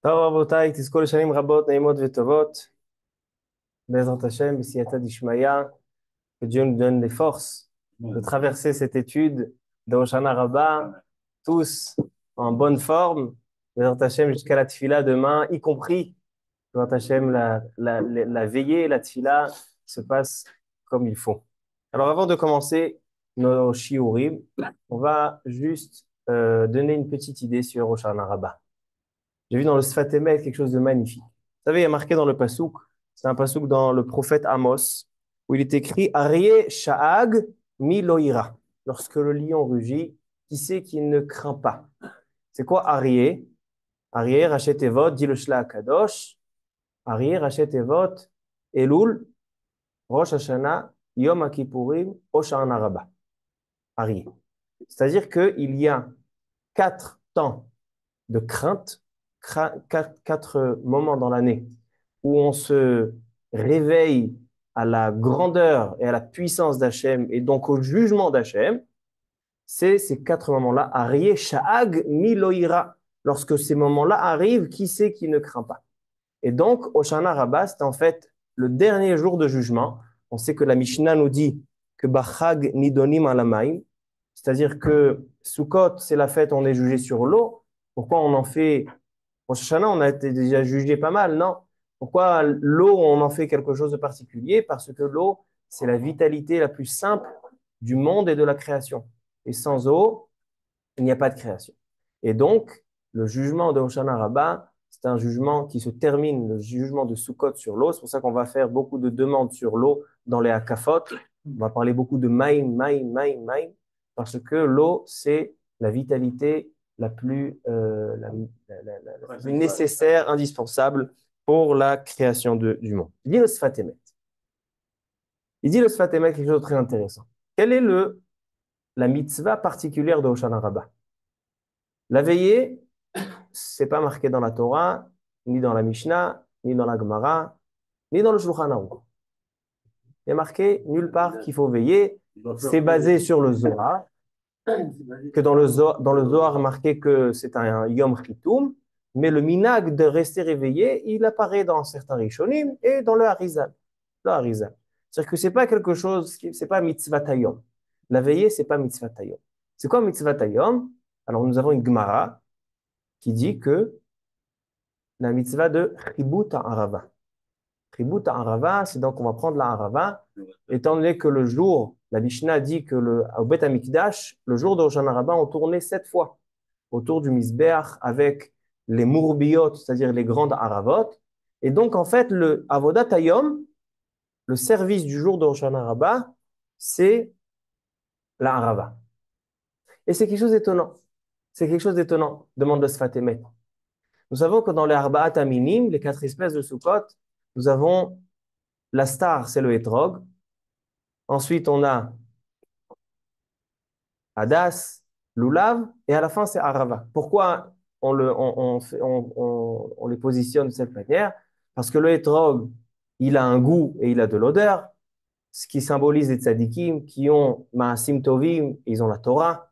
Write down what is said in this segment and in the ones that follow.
טוב רבותיי, תזכו לשנים רבות, נעימות וטובות, בעזרת Hashem, בסייעתא דשמיא, que Dieu nous donne les forces de traverser cette étude de Hoshana Rabbah, tous en bonne forme, בעזרת Hashem, jusqu'à la tfila demain, y compris, בעזרת Hashem, la veillée, la tfila se passe comme il faut. Alors avant de commencer nos shiurim, on va juste donner une petite idée sur Hoshana Rabbah. J'ai vu dans le Sfat Emet quelque chose de magnifique. Vous savez, il y a marqué dans le Passouk, c'est un Passouk dans le prophète Amos, où il est écrit Aryeh Sha'ag mi lo ira. Lorsque le lion rugit, qui sait qu'il ne craint pas? C'est quoi Aryeh? Aryeh, Rachet Evot, dit le Shla Kadosh. Aryeh, Rachet Evot, Elul, Rosh Hashanah, Yom Kippourim, Hoshana Rabbah. Aryeh. C'est-à-dire qu'il y a 4 temps de crainte, quatre moments dans l'année où on se réveille à la grandeur et à la puissance d'Hachem et donc au jugement d'Hachem, c'est ces 4 moments-là. Aryeh Sha'ag Miloïra. Lorsque ces moments-là arrivent, qui sait qui ne craint pas? Et donc, Hoshana Rabbah, c'est en fait le dernier jour de jugement. On sait que la Mishnah nous dit que Bachag Nidonim Alamaim, c'est-à-dire que Sukkot, c'est la fête, on est jugé sur l'eau. Pourquoi on en fait Rosh Hashanah, on a été déjà jugé pas mal, non? Pourquoi l'eau, on en fait quelque chose de particulier? Parce que l'eau, c'est la vitalité la plus simple du monde et de la création. Et sans eau, il n'y a pas de création. Et donc, le jugement de Hoshana Rabbah, c'est un jugement qui se termine, le jugement de Sukkot sur l'eau. C'est pour ça qu'on va faire beaucoup de demandes sur l'eau dans les Hakafot. On va parler beaucoup de maïm, parce que l'eau, c'est la vitalité la plus, la plus nécessaire, indispensable pour la création du monde. Il dit le Sfat Emet. Il dit le Sfat Emet quelque chose de très intéressant. Quelle est la mitzvah particulière de Hoshana Rabbah? La veillée, c'est pas marqué dans la Torah, ni dans la Mishnah, ni dans la Gemara, ni dans le Shulchan Aruch. Il est marqué nulle part qu'il faut veiller. C'est basé sur le Zohar, que dans le Zohar marqué que c'est un Yom Chitoum, mais le minag de rester réveillé, il apparaît dans certains Rishonim et dans le Harizal. Le Harizal. C'est-à-dire que c'est pas quelque chose, c'est pas mitzvah tayom. La veillée, c'est pas mitzvah tayom. C'est quoi mitzvah tayom? Alors nous avons une Gemara qui dit que la mitzvah de Chibut Arava. Chibut Arava, c'est donc on va prendre la Arava, étant donné que le jour, la Mishnah dit que au Bet Amikdash, le jour de Hoshana Rabbah, on tournait 7 fois autour du Mizbeach avec les Mourbiyot, c'est-à-dire les grandes Aravot. Et donc, en fait, le Avodat Hayom, le service du jour de Hoshana Rabbah, c'est la Arava. Et c'est quelque chose d'étonnant. C'est quelque chose d'étonnant, demande le Sfat Emet. Nous savons que dans les Arba'at Aminim, les 4 espèces de Sukkot, nous avons la star, c'est le hétrog. Ensuite, on a Hadas, Lulav, et à la fin, c'est Arava. Pourquoi on les positionne de cette manière? Parce que le hétrog, il a un goût et il a de l'odeur, ce qui symbolise les tzadikim qui ont Ma'asim Tovim, ils ont la Torah,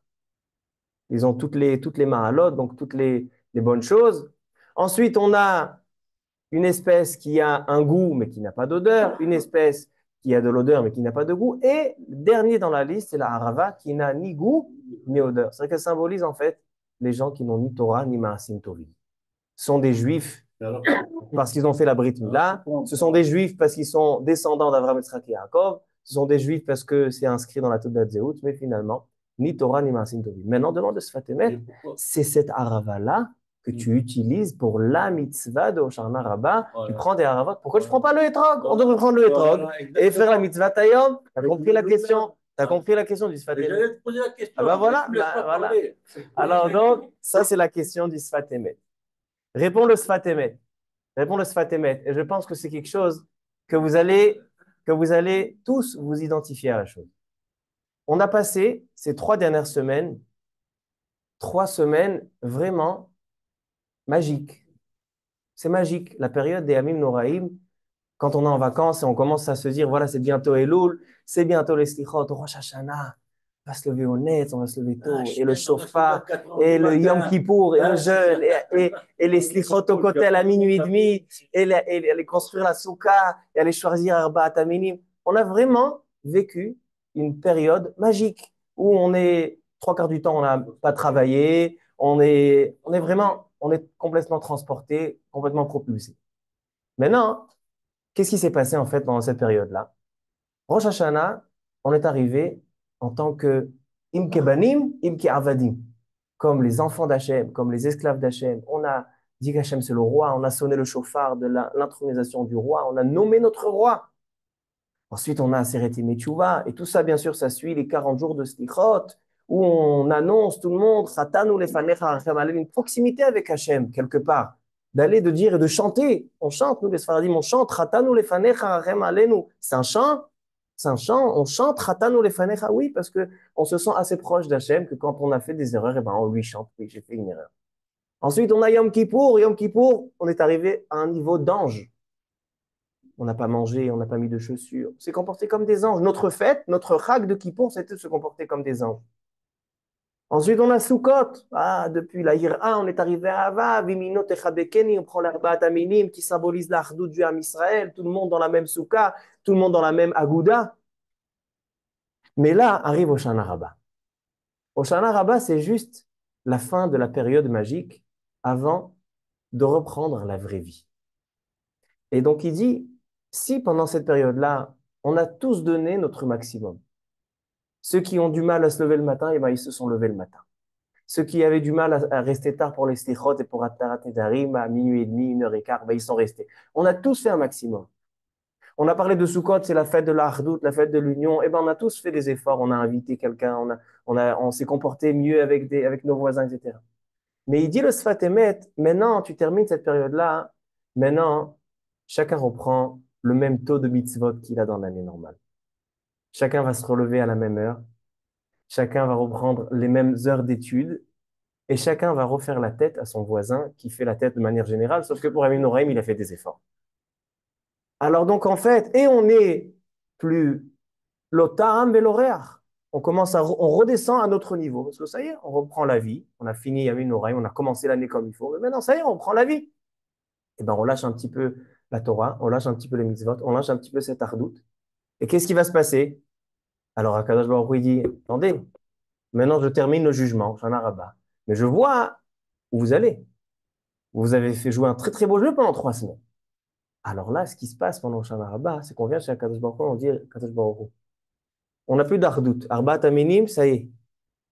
ils ont toutes les Ma'alot, donc toutes les bonnes choses. Ensuite, on a une espèce qui a un goût mais qui n'a pas d'odeur, une espèce qui a de l'odeur mais qui n'a pas de goût, et le dernier dans la liste, c'est la harava qui n'a ni goût ni odeur. C'est-à-dire qu'elle symbolise en fait les gens qui n'ont ni Torah ni Maasim Tovim. Ce sont des juifs parce qu'ils ont fait la Brit Mila, ce sont des juifs parce qu'ils sont descendants d'Avraham, Yitzhak et Yaakov, ce sont des juifs parce que c'est inscrit dans la Toudat Zéhout, mais finalement, ni Torah ni Maasim Tovim. Maintenant, demande de Sfat Emet, c'est cette harava-là que tu utilises pour la mitzvah de Hoshana Rabbah. Tu prends des haravot. Pourquoi tu ne prends pas le hétrog? On devrait prendre le hétrog et faire la mitzvah tayom. Tu as compris la question? Tu as compris la question du Sfat Emet? J'allais te poser la question. Ah ben voilà, voilà. Alors donc, ça c'est la question du Sfat Emet. Réponds le Sfat Emet. Réponds le Sfat Emet. Et je pense que c'est quelque chose que vous allez tous vous identifier à la chose. On a passé ces 3 dernières semaines, 3 semaines vraiment magiques. C'est magique. La période des Hamim Noraïm, quand on est en vacances et on commence à se dire, voilà, c'est bientôt Elul, c'est bientôt les Slichot, Rosh Hashanah. On va se lever au net, on va se lever tôt, et le chauffard, et le Yom Kippour, et le jeûne, et les slichot au kotel à minuit et demi, et aller construire la soukha, et aller choisir Arbaat Aminim. On a vraiment vécu une période magique où on est, trois quarts du temps, on n'a pas travaillé, on est complètement transporté, complètement propulsé. Maintenant, qu'est-ce qui s'est passé en fait pendant cette période-là? Rosh Hashanah, on est arrivé en tant que Imke Banim, Imke Avadim, comme les enfants d'Hachem, comme les esclaves d'Hachem. On a dit qu'Hachem c'est le roi, on a sonné le chauffard de l'intronisation du roi, on a nommé notre roi. Ensuite, on a Aseret Yemei et tout ça, bien sûr, ça suit les 40 jours de Slichot, où on annonce tout le monde, Chatanu lefanecha harachem alel, une proximité avec Hachem, quelque part, d'aller, de dire et de chanter. On chante, nous les Sfaradim, on chante, Chatanu lefanecha harachem alenu. C'est un chant, on chante, Chatanu lefanecha, oui, parce que on se sent assez proche d'Hachem que quand on a fait des erreurs, eh ben, on lui chante, oui, j'ai fait une erreur. Ensuite, on a Yom Kippour, on est arrivé à un niveau d'ange. On n'a pas mangé, on n'a pas mis de chaussures. On s'est comporté comme des anges. Notre fête, notre Chag de Kippour, c'était de se comporter comme des anges. Ensuite, on a Sukkot. Ah, depuis la Hira, on est arrivé à Ava, Vimino Techabekeni, on prend l'Arbaat Aminim qui symbolise l'Achdut du Ham Israël, tout le monde dans la même Soukha, tout le monde dans la même Agouda. Mais là, arrive Hoshana Rabbah. Hoshana Rabbah, c'est juste la fin de la période magique avant de reprendre la vraie vie. Et donc, il dit, si pendant cette période-là, on a tous donné notre maximum, ceux qui ont du mal à se lever le matin, eh ben, ils se sont levés le matin. Ceux qui avaient du mal à rester tard pour les stichot et pour Atarat Nedarim à minuit et demi, 1 heure et quart, ben, ils sont restés. On a tous fait un maximum. On a parlé de Sukkot, c'est la fête de la Hardout, la fête de l'union. Eh ben, on a tous fait des efforts. On a invité quelqu'un, on s'est comporté mieux avec nos voisins, etc. Mais il dit le Sfat Emet, maintenant, tu termines cette période-là, maintenant, chacun reprend le même taux de mitzvot qu'il a dans l'année normale. Chacun va se relever à la même heure. Chacun va reprendre les mêmes heures d'études et chacun va refaire la tête à son voisin qui fait la tête de manière générale, sauf que pour Amin Noraim, il a fait des efforts. Alors donc en fait, et on n'est plus l'otam veloreach. On redescend à notre niveau. Parce que ça y est, on reprend la vie. On a fini Amin Noraim, on a commencé l'année comme il faut. Mais maintenant, ça y est, on prend la vie. Et ben on lâche un petit peu la Torah, on lâche un petit peu les mitzvot, on lâche un petit peu cette ardoute. Et qu'est-ce qui va se passer? Alors Akadosh Baruch Hu, il dit, attendez, maintenant, je termine le jugement, Shana Rabbah. Mais je vois où vous allez. Vous avez fait jouer un très très beau jeu pendant 3 semaines. Alors là, ce qui se passe pendant Shana Rabbah, c'est qu'on vient chez Akadosh Baruch Hu, on dit Akadosh Baruch Hu. On n'a plus d'ardout. Arbaat Aminim, ça y est.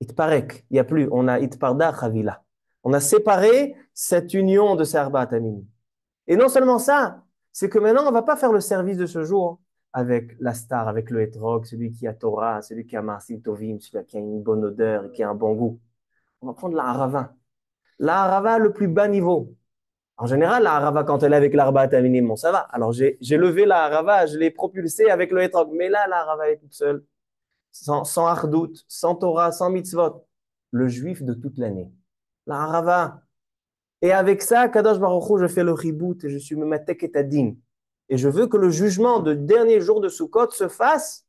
Itparek. Il n'y a plus. On a Itparda Chavila. On a séparé cette union de ces Arbaat Aminim. Et non seulement ça, c'est que maintenant, on ne va pas faire le service de ce jour avec la star, avec le hétrog, celui qui a Torah, celui qui a Maasim Tovim, celui qui a une bonne odeur et qui a un bon goût. On va prendre la harava. La harava, le plus bas niveau. En général, la harava, quand elle est avec l'arba aminim, bon, ça va. Alors, j'ai levé la harava, je l'ai propulsée avec le hétrog. Mais là, la harava est toute seule, sans hardout, sans Torah, sans mitzvot. Le juif de toute l'année. La harava. Et avec ça, Kadosh Baruch Hu, je fais le reboot et je suis mematek et adin. Et je veux que le jugement de dernier jour de Sukkot se fasse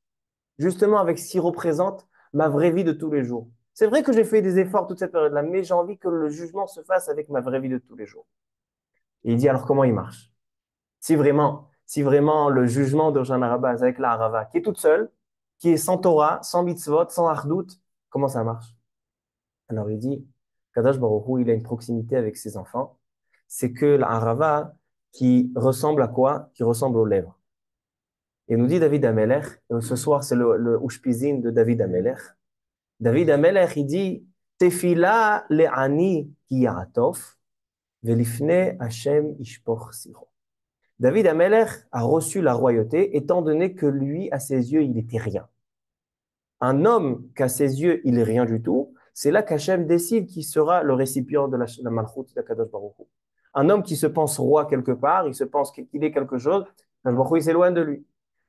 justement avec ce qui représente ma vraie vie de tous les jours. C'est vrai que j'ai fait des efforts toute cette période-là, mais j'ai envie que le jugement se fasse avec ma vraie vie de tous les jours. Et il dit alors comment il marche? Si vraiment le jugement de Shana Rabbah avec la Harava, qui est toute seule, qui est sans Torah, sans mitzvot, sans hardout, comment ça marche? Alors il dit, Kadosh Baruch Hu, il a une proximité avec ses enfants. C'est que la Harava qui ressemble à quoi? Qui ressemble aux lèvres. Et nous dit David Amelech, et ce soir c'est le Ushpizin de David Amelech. David Amelech, il dit, Tefila le'ani ki ya'atof, velifne Hashem ishpoch siro. David Amelech a reçu la royauté, étant donné que lui, à ses yeux, il n'était rien. Un homme qu'à ses yeux, il n'est rien du tout, c'est là qu'Hachem décide qui sera le récipient de la Malchut d'Akadosh Baruch Hu. Un homme qui se pense roi quelque part, il se pense qu'il est quelque chose, Akadosh Baruch Hu, il s'éloigne de lui.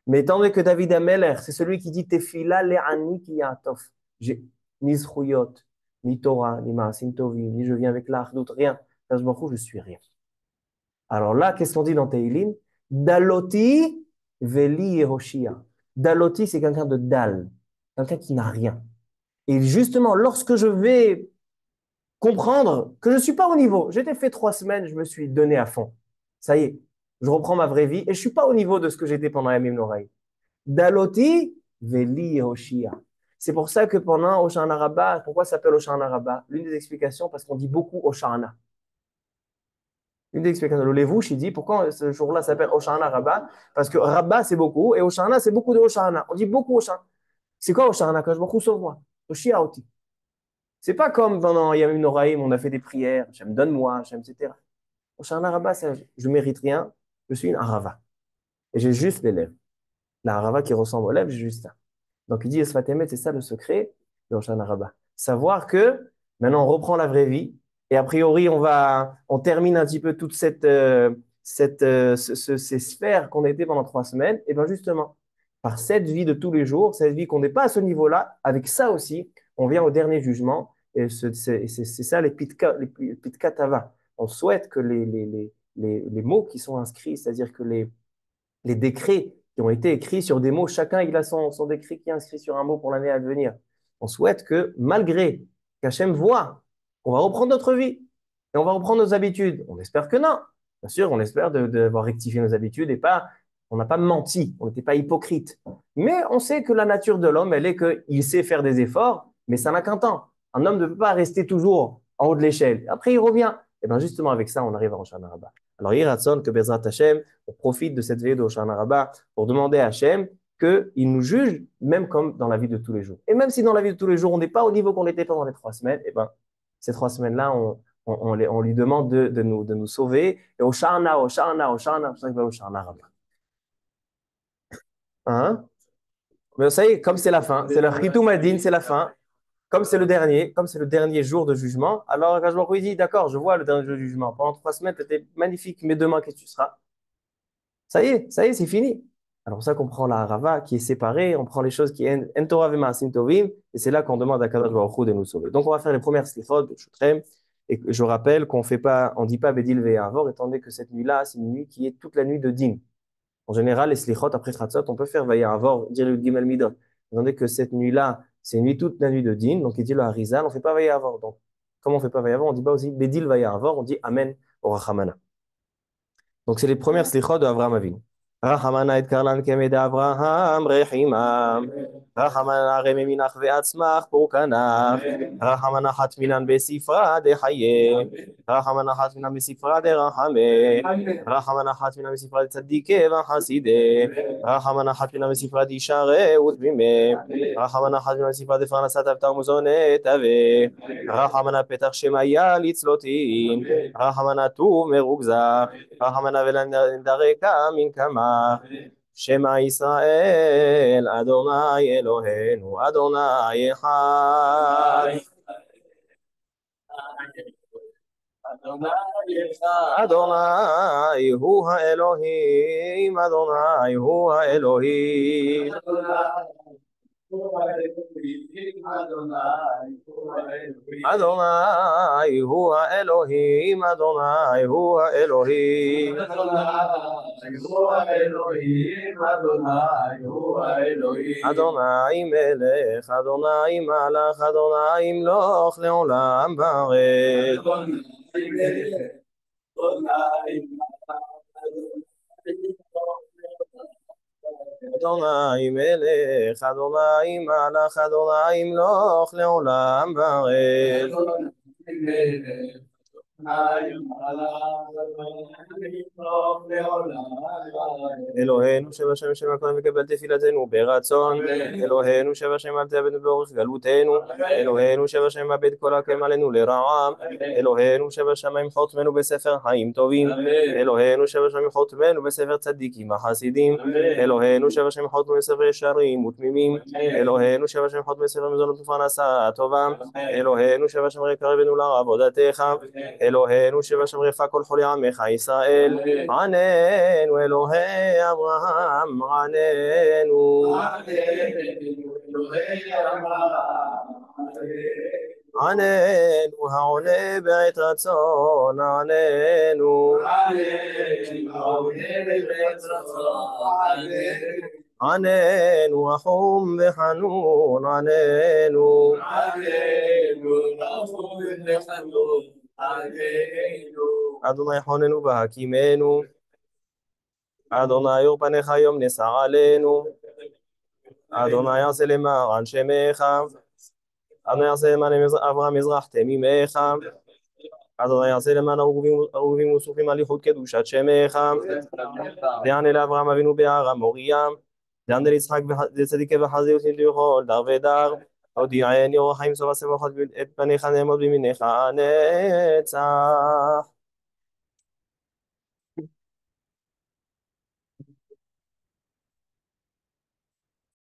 Mais étant donné que David Amelech, c'est celui qui dit Tefila le'ani ki ya'atof. J'ai ni zchuyot, ni Torah, ni Maasim Tovim, ni je viens avec l'Achdut, rien. Akadosh Baruch Hu, je suis rien. Alors là, qu'est-ce qu'on dit dans Teilim? Daloti veli Yehoshia. Daloti, c'est quelqu'un de dal, quelqu'un qui n'a rien. Et justement, lorsque je vais comprendre que je ne suis pas au niveau, j'étais fait 3 semaines, je me suis donné à fond. Ça y est, je reprends ma vraie vie et je ne suis pas au niveau de ce que j'étais pendant Yamim Noraï. Daloti veli Hoshia. C'est pour ça que pendant Hoshana Rabbah, pourquoi ça s'appelle Hoshana Rabbah? L'une des explications, parce qu'on dit beaucoup Hoshana. Une des explications. Le Levouche, il dit pourquoi ce jour-là s'appelle Hoshana Rabbah? Parce que Rabbah, c'est beaucoup, et Hoshana, c'est beaucoup de Hoshana. On dit beaucoup Hoshana. C'est quoi Hoshana? Quand je me sauve-moi. Hoshia Oti. C'est pas comme pendant Yamim Noraïm, on a fait des prières, Hachem donne-moi, Hachem, etc. Hoshana Rabbah, je mérite rien, je suis une Arava. Et j'ai juste les lèvres. La Arava qui ressemble aux lèvres, j'ai juste ça. Donc il dit, Esfat Emet, c'est ça le secret de Hoshana Rabbah. Savoir que maintenant on reprend la vraie vie et a priori on termine un petit peu toute ces sphères qu'on était pendant 3 semaines. Et bien justement, par cette vie de tous les jours, cette vie qu'on n'est pas à ce niveau-là, avec ça aussi, on vient au dernier jugement. Et c'est ça les pitka tava. On souhaite que les mots qui sont inscrits, c'est-à-dire que les décrets qui ont été écrits sur des mots, chacun il a son décret qui est inscrit sur un mot pour l'année à venir. On souhaite que malgré qu'Hachem voit qu'on va reprendre notre vie et on va reprendre nos habitudes, on espère que non. Bien sûr, on espère d'avoir rectifié nos habitudes et pas, on n'a pas menti, on n'était pas hypocrite. Mais on sait que la nature de l'homme, elle est qu'il sait faire des efforts, mais ça n'a qu'un temps. Un homme ne peut pas rester toujours en haut de l'échelle. Après, il revient. Et bien justement, avec ça, on arrive à Rosh Hashanah. Alors, Yiratson, que Bezrat Hashem, on profite de cette veillée de Hoshana Rabbah pour demander à Hachem qu'il nous juge, même comme dans la vie de tous les jours. Et même si dans la vie de tous les jours, on n'est pas au niveau qu'on était pendant les 3 semaines, eh ben, ces 3 semaines-là, on lui demande de nous sauver. Et Hoshana, Hoshana, Hoshana, c'est pour ça qu'il va Hoshana Rabbah. Hein? Mais ça y est, comme c'est la fin, c'est le Chitou Madin, c'est la fin. Comme c'est le dernier jour de jugement, alors Akash Baruch Hu, il dit, d'accord, je vois le dernier jour de jugement. Pendant 3 semaines, tu étais magnifique, mais demain, qu'est-ce que tu seras? Ça y est, c'est fini. Alors, pour ça qu'on prend la harava qui est séparée, on prend les choses qui sont en Torah v'ma'asim tovim, et c'est là qu'on demande à Kadosh Baruch Hu de nous sauver. Donc, on va faire les premières slichot, Shutrem, et je rappelle qu'on fait pas, on dit pas Bedil ve'Yavor, étant donné que cette nuit-là, c'est une nuit qui est toute la nuit de Din. En général, les slichot après Chatzot, on peut faire ve'Yavor, dire le Gimel Midot. Étant donné que cette nuit-là, c'est une nuit toute la nuit de Din, donc il dit le Harizal, on fait pas ve'Yavor. Donc, comme on fait pas ve'Yavor, on dit pas aussi Bedil ve'Yavor, on dit Amen au Rachamana. Donc, c'est les premières slichot de Avraham Avinu. רחמנא יתקרלן כמד אברהם רחימם רחמנא רמי מנח ועצמך פורקנך רחמנא חתמינן בספרה דחיה רחמנא חתמינן בספרה דרחמה רחמנא חתמינן בספרה דצדיקה וחסידה רחמנא חתמינן בספרה דישרה ותמימה רחמנא חתמינן בספרה דפרנסת אבטח ומזונת אבה רחמנא פתח שמיה לצלותין רחמנא טוב מרוגזה רחמנא ולנדרקה מן קמה שמע ישראל, אדוני אלוהינו, אדוני אחד. אדוני הוא האלוהים, אדוני הוא האלוהים. אדוני הוא האלוהים, אדוני הוא האלוהים. אדוני מלך, אדוני מלך, אדוני ימלוך לעולם בארץ. אדוני מלך, אדוני מלך, אדוני ימלוך לעולם בארץ. אלוהינו שב השם שם הכהן וקבל תפילתנו ברצון אלוהינו שב השם אל תאבדנו באורך גלותנו אלוהינו שב השם מאבד כל הקם עלינו לרעם אלוהינו שב השמיים חותמנו בספר חיים טובים אלוהינו שב השמיים חותמנו בספר צדיקים החסידים אלוהינו שב השם חותמנו בספר ישרים ותמימים אלוהינו שב השם חותמנו בספר מזונות ופרנסה טובה אלוהינו שב השם קרבנו לעבודתך אלוהינו שב השם רפא כל חולי עמך ישראל עננו אלוהי אברהם עננו עננו העונה בעת רצון עננו עננו רחום וחנון, עננו. אדוני חוננו והקימנו, אדוני אור פניך יום נסע עלינו, אדוני יעשה למען שמך, אדוני יעשה למען אברהם מזרח תמימך, אדוני יעשה למען אהובים וסופים על ייחוד קדושת שמך, דענה לאברהם אבינו בהר המוריה, דענה ליצחק וצדיקי וחזיות לכל דר ודר, הודיעני אור החיים סוף הסמכות את פניך נעמוד בימינך הנצח.